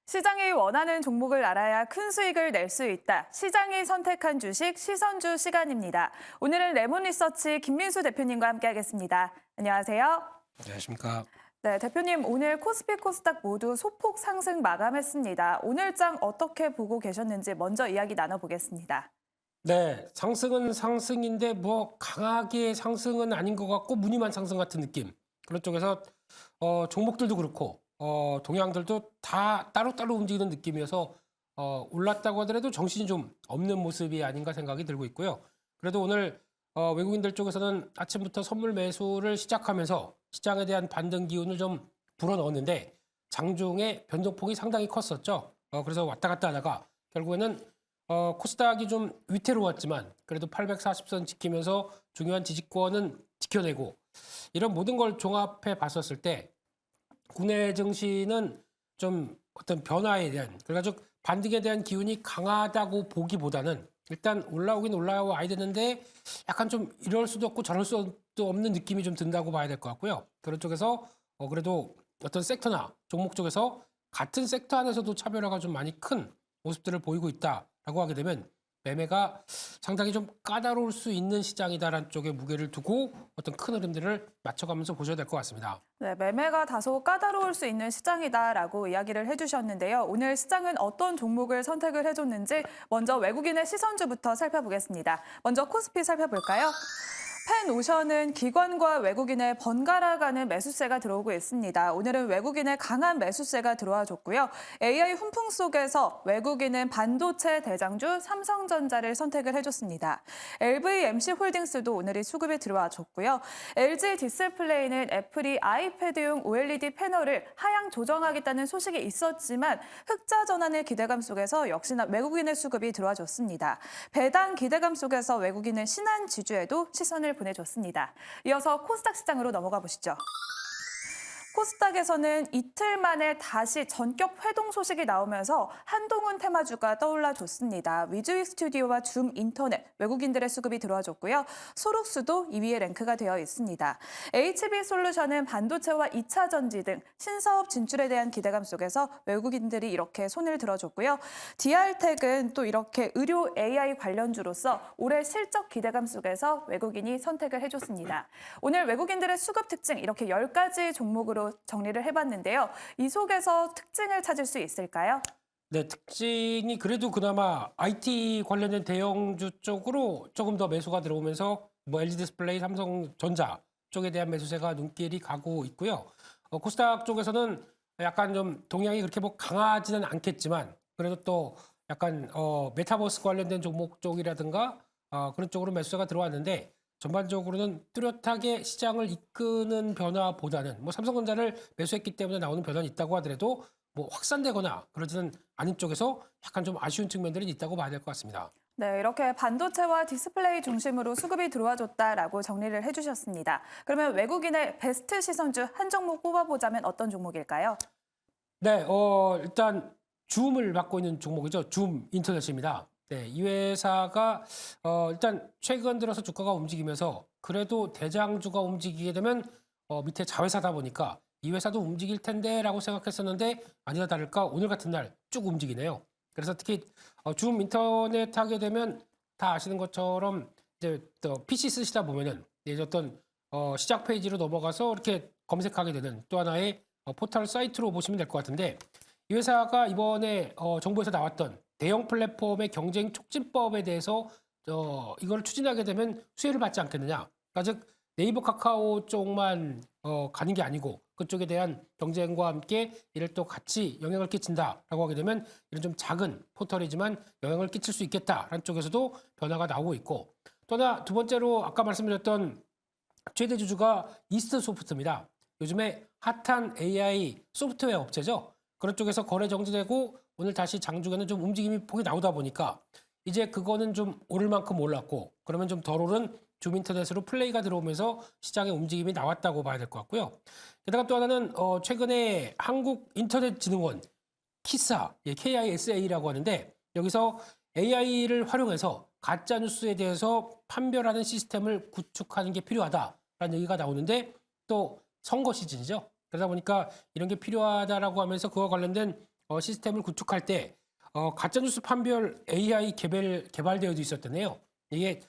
시장이 원하는 종목을 알아야 큰 수익을 낼 수 있다. 시장이 선택한 주식 시선주 시간입니다. 오늘은 레몬리서치 김민수 대표님과 함께하겠습니다. 안녕하세요. 안녕하십니까. 네, 대표님 오늘 코스피 코스닥 모두 소폭 상승 마감했습니다. 오늘장 어떻게 보고 계셨는지 먼저 이야기 나눠보겠습니다. 네, 상승은 상승인데 뭐 강하게 상승은 아닌 것 같고 무늬만 상승 같은 느낌. 그런 쪽에서 종목들도 그렇고 동향들도 다 따로따로 움직이는 느낌이어서 올랐다고 하더라도 정신이 좀 없는 모습이 아닌가 생각이 들고 있고요. 그래도 오늘 외국인들 쪽에서는 아침부터 선물 매수를 시작하면서 시장에 대한 반등 기운을 좀 불어넣었는데 장중에 변동폭이 상당히 컸었죠. 그래서 왔다 갔다 하다가 결국에는 코스닥이 좀 위태로웠지만 그래도 840선 지키면서 중요한 지지권은 지켜내고 이런 모든 걸 종합해 봤었을 때 국내 증시는 좀 어떤 변화에 대한 그래가지고 반등에 대한 기운이 강하다고 보기보다는 일단 올라오긴 올라와야 되는데 약간 좀 이럴 수도 없고 저럴 수도 없는 느낌이 좀 든다고 봐야 될 것 같고요. 그런 쪽에서 그래도 어떤 섹터나 종목 쪽에서 같은 섹터 안에서도 차별화가 좀 많이 큰 모습들을 보이고 있다라고 하게 되면 매매가 상당히 좀 까다로울 수 있는 시장이다라는 쪽에 무게를 두고 어떤 큰 흐름들을 맞춰가면서 보셔야 될 것 같습니다. 네, 매매가 다소 까다로울 수 있는 시장이다라고 이야기를 해주셨는데요. 오늘 시장은 어떤 종목을 선택을 해줬는지 먼저 외국인의 시선주부터 살펴보겠습니다. 먼저 코스피 살펴볼까요? 펜오션은 기관과 외국인의 번갈아가는 매수세가 들어오고 있습니다. 오늘은 외국인의 강한 매수세가 들어와 줬고요. AI 훈풍 속에서 외국인은 반도체 대장주 삼성전자를 선택을 해줬습니다. LVMC홀딩스도 오늘이 수급에 들어와 줬고요. LG 디스플레이는 애플이 아이패드용 OLED 패널을 하향 조정하겠다는 소식이 있었지만 흑자 전환의 기대감 속에서 역시나 외국인의 수급이 들어와 줬습니다. 배당 기대감 속에서 외국인은 신한지주에도 시선을 보내줬습니다. 이어서 코스닥 시장으로 넘어가 보시죠. 코스닥에서는 이틀 만에 다시 전격 회동 소식이 나오면서 한동훈 테마주가 떠올라줬습니다. 위즈익 스튜디오와 줌 인터넷, 외국인들의 수급이 들어와줬고요. 소룩스도 2위에 랭크가 되어 있습니다. HB솔루션은 반도체와 2차 전지 등 신사업 진출에 대한 기대감 속에서 외국인들이 이렇게 손을 들어줬고요. DR텍은 또 이렇게 의료 AI 관련주로서 올해 실적 기대감 속에서 외국인이 선택을 해줬습니다. 오늘 외국인들의 수급 특징 이렇게 10가지 종목으로 정리를 해봤는데요. 이 속에서 특징을 찾을 수 있을까요? 네, 특징이 그래도 그나마 IT 관련된 대형주 쪽으로 조금 더 매수가 들어오면서 뭐 LG 디스플레이, 삼성전자 쪽에 대한 매수세가 눈길이 가고 있고요. 코스닥 쪽에서는 약간 좀 동향이 그렇게 뭐 강하지는 않겠지만 그래도 또 약간 메타버스 관련된 종목 쪽이라든가 그런 쪽으로 매수세가 들어왔는데 전반적으로는 뚜렷하게 시장을 이끄는 변화보다는 뭐 삼성전자를 매수했기 때문에 나오는 변화는 있다고 하더라도 뭐 확산되거나 그러지는 않은 쪽에서 약간 좀 아쉬운 측면들이 있다고 봐야 될 것 같습니다. 네, 이렇게 반도체와 디스플레이 중심으로 수급이 들어와줬다라고 정리를 해주셨습니다. 그러면 외국인의 베스트 시선주 한 종목 뽑아보자면 어떤 종목일까요? 네, 일단 줌을 맡고 있는 종목이죠. 줌 인터넷입니다. 네, 이 회사가 일단 최근 들어서 주가가 움직이면서 그래도 대장주가 움직이게 되면 밑에 자회사다 보니까 이 회사도 움직일 텐데라고 생각했었는데 아니나 다를까 오늘 같은 날 쭉 움직이네요. 그래서 특히 줌 인터넷 하게 되면 다 아시는 것처럼 이제 또 PC 쓰시다 보면은 이제 어떤 시작 페이지로 넘어가서 이렇게 검색하게 되는 또 하나의 포털 사이트로 보시면 될 것 같은데 이 회사가 이번에 정부에서 나왔던 대형 플랫폼의 경쟁 촉진법에 대해서 이걸 추진하게 되면 수혜를 받지 않겠느냐. 그러니까 즉 네이버 카카오 쪽만 가는 게 아니고 그쪽에 대한 경쟁과 함께 이를 또 같이 영향을 끼친다라고 하게 되면 이런 좀 작은 포털이지만 영향을 끼칠 수 있겠다라는 쪽에서도 변화가 나오고 있고 또 하나 두 번째로 아까 말씀드렸던 최대 주주가 이스트 소프트입니다. 요즘에 핫한 AI 소프트웨어 업체죠. 그런 쪽에서 거래 정지되고 오늘 다시 장중에는 좀 움직임이 폭이 나오다 보니까 이제 그거는 좀 오를 만큼 올랐고 그러면 좀 덜 오른 줌인터넷으로 플레이가 들어오면서 시장의 움직임이 나왔다고 봐야 될 것 같고요. 게다가 또 하나는 최근에 한국인터넷진흥원 키사, KISA라고 하는데 여기서 AI를 활용해서 가짜 뉴스에 대해서 판별하는 시스템을 구축하는 게 필요하다라는 얘기가 나오는데 또 선거 시즌이죠. 그러다 보니까 이런 게 필요하다라고 하면서 그와 관련된 시스템을 구축할 때 가짜뉴스 판별 AI 개발되어도 있었다네요. 이게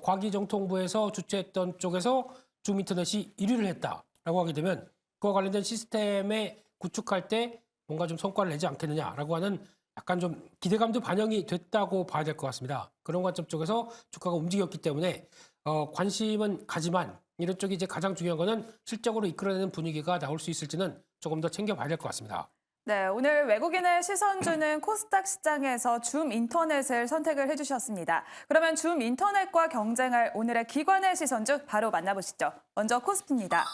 과기정통부에서 주최했던 쪽에서 줌 인터넷이 1위를 했다라고 하게 되면 그와 관련된 시스템에 구축할 때 뭔가 좀 성과를 내지 않겠느냐라고 하는 약간 좀 기대감도 반영이 됐다고 봐야 될 것 같습니다. 그런 관점 쪽에서 주가가 움직였기 때문에 관심은 가지만 이런 쪽이 이제 가장 중요한 거는 실적으로 이끌어내는 분위기가 나올 수 있을지는 조금 더 챙겨봐야 될 것 같습니다. 네, 오늘 외국인의 시선주는 코스닥 시장에서 줌 인터넷을 선택을 해주셨습니다. 그러면 줌 인터넷과 경쟁할 오늘의 기관의 시선주 바로 만나보시죠. 먼저 코스피입니다.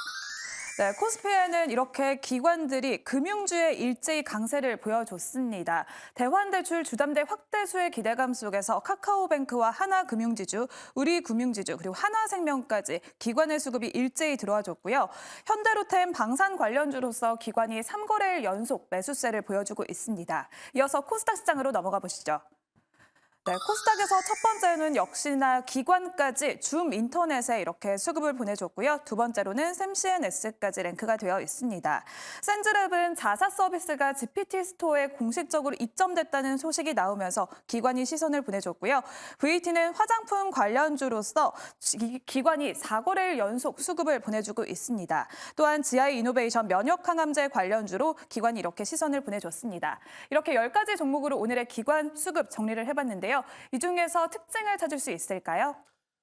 네, 코스피에는 이렇게 기관들이 금융주의 일제히 강세를 보여줬습니다. 대환대출 주담대 확대수의 기대감 속에서 카카오뱅크와 하나금융지주, 우리금융지주, 그리고 하나생명까지 기관의 수급이 일제히 들어와줬고요. 현대로템 방산 관련주로서 기관이 3거래일 연속 매수세를 보여주고 있습니다. 이어서 코스닥 시장으로 넘어가 보시죠. 네, 코스닥에서 첫 번째는 역시나 기관까지 줌 인터넷에 이렇게 수급을 보내줬고요. 두 번째로는 샘CNS까지 랭크가 되어 있습니다. 센즈랩은 자사 서비스가 GPT 스토어에 공식적으로 입점됐다는 소식이 나오면서 기관이 시선을 보내줬고요. VT는 화장품 관련주로서 기관이 4거래일 연속 수급을 보내주고 있습니다. 또한 GI 이노베이션 면역항암제 관련주로 기관이 이렇게 시선을 보내줬습니다. 이렇게 10가지 종목으로 오늘의 기관 수급 정리를 해봤는데요. 이 중에서 특징을 찾을 수 있을까요?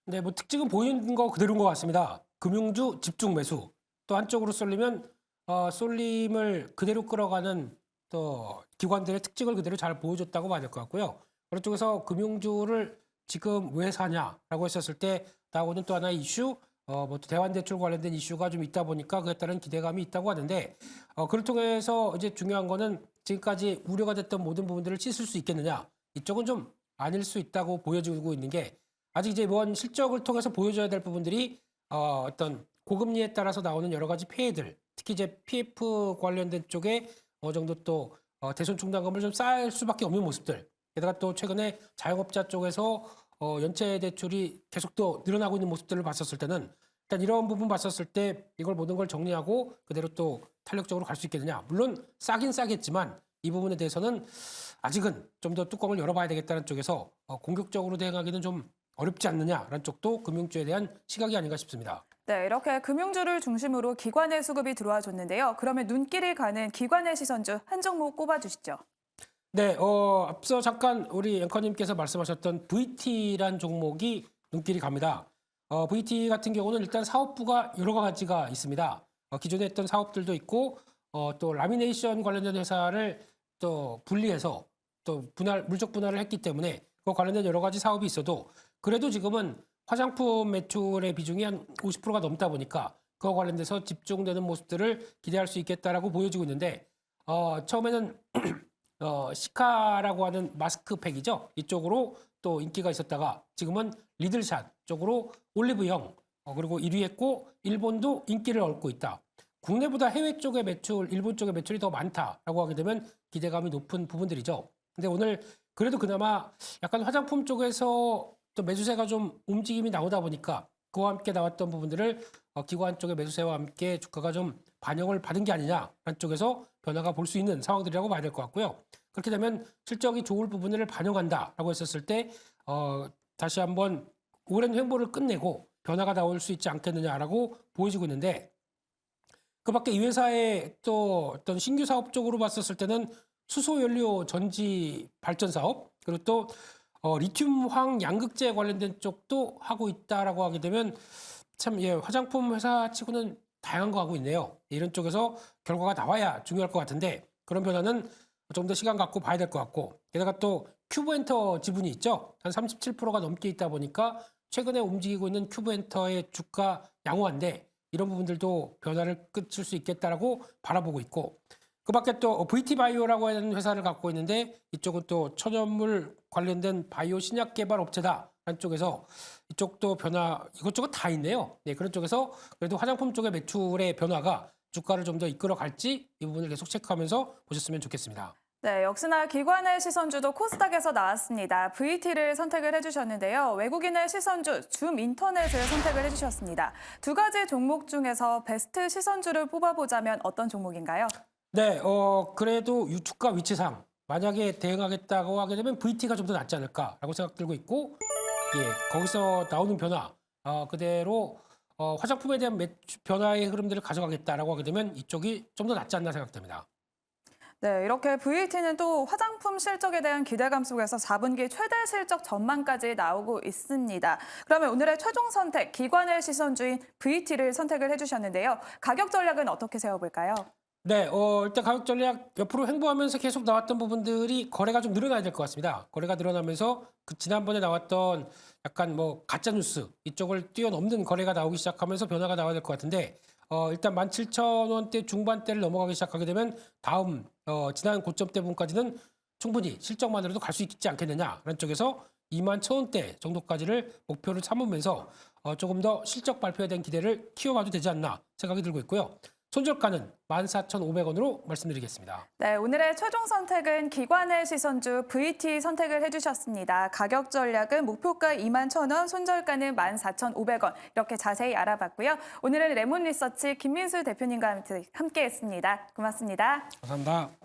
네, 뭐 특징은 보이는 거 그대로인 것 같습니다. 금융주 집중 매수. 또 한쪽으로 쏠리면 쏠림을 그대로 끌어가는 또 기관들의 특징을 그대로 잘 보여줬다고 봐야 될 것 같고요. 그런 쪽에서 금융주를 지금 왜 사냐라고 했었을 때 나오는 또 하나의 이슈, 뭐 또 대환대출 관련된 이슈가 좀 있다 보니까 그에 따른 기대감이 있다고 하는데 그를 통해서 이제 중요한 거는 지금까지 우려가 됐던 모든 부분들을 씻을 수 있겠느냐. 이쪽은 좀 아닐 수 있다고 보여지고 있는 게 아직 이제 뭔 실적을 통해서 보여줘야 될 부분들이 어떤 고금리에 따라서 나오는 여러 가지 피해들, 특히 이제 PF 관련된 쪽에 어느 정도 또 대손 충당금을 좀 쌓을 수밖에 없는 모습들. 게다가 또 최근에 자영업자 쪽에서 연체 대출이 계속 또 늘어나고 있는 모습들을 봤었을 때는 일단 이런 부분 봤었을 때 이걸 모든 걸 정리하고 그대로 또 탄력적으로 갈 수 있겠느냐. 물론 싸긴 싸겠지만 이 부분에 대해서는 아직은 좀 더 뚜껑을 열어봐야 되겠다는 쪽에서 공격적으로 대응하기는 좀 어렵지 않느냐라는 쪽도 금융주에 대한 시각이 아닌가 싶습니다. 네, 이렇게 금융주를 중심으로 기관의 수급이 들어와 줬는데요. 그러면 눈길이 가는 기관의 시선주 한 종목 꼽아주시죠. 네, 앞서 잠깐 우리 앵커님께서 말씀하셨던 VT란 종목이 눈길이 갑니다. VT 같은 경우는 일단 사업부가 여러 가지가 있습니다. 기존에 했던 사업들도 있고 또 라미네이션 관련된 회사를 또 분리해서 또 물적 분할을 했기 때문에 그 관련된 여러 가지 사업이 있어도 그래도 지금은 화장품 매출의 비중이 한 50%가 넘다 보니까 그와 관련돼서 집중되는 모습들을 기대할 수 있겠다라고 보여지고 있는데 처음에는 시카라고 하는 마스크팩이죠. 이쪽으로 또 인기가 있었다가 지금은 리들샷 쪽으로 올리브영 그리고 1위 했고 일본도 인기를 얻고 있다. 국내보다 해외 쪽의 매출, 일본 쪽의 매출이 더 많다라고 하게 되면 기대감이 높은 부분들이죠. 근데 오늘 그래도 그나마 약간 화장품 쪽에서 또 매수세가 좀 움직임이 나오다 보니까 그와 함께 나왔던 부분들을 기관 쪽의 매수세와 함께 주가가 좀 반영을 받은 게 아니냐라는 쪽에서 변화가 볼 수 있는 상황들이라고 봐야 될 것 같고요. 그렇게 되면 실적이 좋을 부분을 반영한다라고 했었을 때 다시 한번 오랜 횡보를 끝내고 변화가 나올 수 있지 않겠느냐라고 보여지고 있는데 그 밖에 이 회사의 또 어떤 신규 사업 쪽으로 봤었을 때는 수소연료 전지 발전 사업 그리고 또 리튬황 양극재 관련된 쪽도 하고 있다라고 하게 되면 참 화장품 회사 치고는 다양한 거 하고 있네요. 이런 쪽에서 결과가 나와야 중요할 것 같은데 그런 변화는 좀 더 시간 갖고 봐야 될 것 같고 게다가 또 큐브엔터 지분이 있죠. 한 37%가 넘게 있다 보니까 최근에 움직이고 있는 큐브엔터의 주가 양호한데 이런 부분들도 변화를 끝을 수 있겠다라고 바라보고 있고 그 밖에 또 VT바이오라고 하는 회사를 갖고 있는데 이쪽은 또 천연물 관련된 바이오 신약 개발 업체다. 한쪽에서 이쪽도 변화 이것저것 다 있네요. 네, 그런 쪽에서 그래도 화장품 쪽의 매출의 변화가 주가를 좀 더 이끌어 갈지 이 부분을 계속 체크하면서 보셨으면 좋겠습니다. 네, 역시나 기관의 시선주도 코스닥에서 나왔습니다. VT를 선택을 해주셨는데요. 외국인의 시선주, 줌 인터넷을 선택을 해주셨습니다. 두 가지 종목 중에서 베스트 시선주를 뽑아보자면 어떤 종목인가요? 네, 그래도 유축가 위치상 만약에 대응하겠다고 하게 되면 VT가 좀 더 낫지 않을까라고 생각 들고 있고, 예, 거기서 나오는 변화 그대로 화장품에 대한 변화의 흐름들을 가져가겠다라고 하게 되면 이쪽이 좀 더 낫지 않나 생각됩니다. 네, 이렇게 VT는 또 화장품 실적에 대한 기대감 속에서 4분기 최대 실적 전망까지 나오고 있습니다. 그러면 오늘의 최종 선택, 기관의 시선주인 VT를 선택을 해주셨는데요. 가격 전략은 어떻게 세워볼까요? 네, 일단 가격 전략 옆으로 횡보하면서 계속 나왔던 부분들이 거래가 좀 늘어나야 될 것 같습니다. 거래가 늘어나면서 그 지난번에 나왔던 약간 뭐 가짜 뉴스 이쪽을 뛰어넘는 거래가 나오기 시작하면서 변화가 나와야 될 것 같은데 일단 17,000원대 중반대를 넘어가기 시작하게 되면 다음 지난 고점대 부분까지는 충분히 실적만으로도 갈 수 있지 않겠느냐라는 쪽에서 21,000원대 정도까지를 목표를 삼으면서 조금 더 실적 발표에 대한 기대를 키워봐도 되지 않나 생각이 들고 있고요. 손절가는 14,500원으로 말씀드리겠습니다. 네, 오늘의 최종 선택은 기관의 시선주 VT 선택을 해주셨습니다. 가격 전략은 목표가 21,000원, 손절가는 14,500원 이렇게 자세히 알아봤고요. 오늘은 레몬리서치 김민수 대표님과 함께했습니다. 고맙습니다. 감사합니다.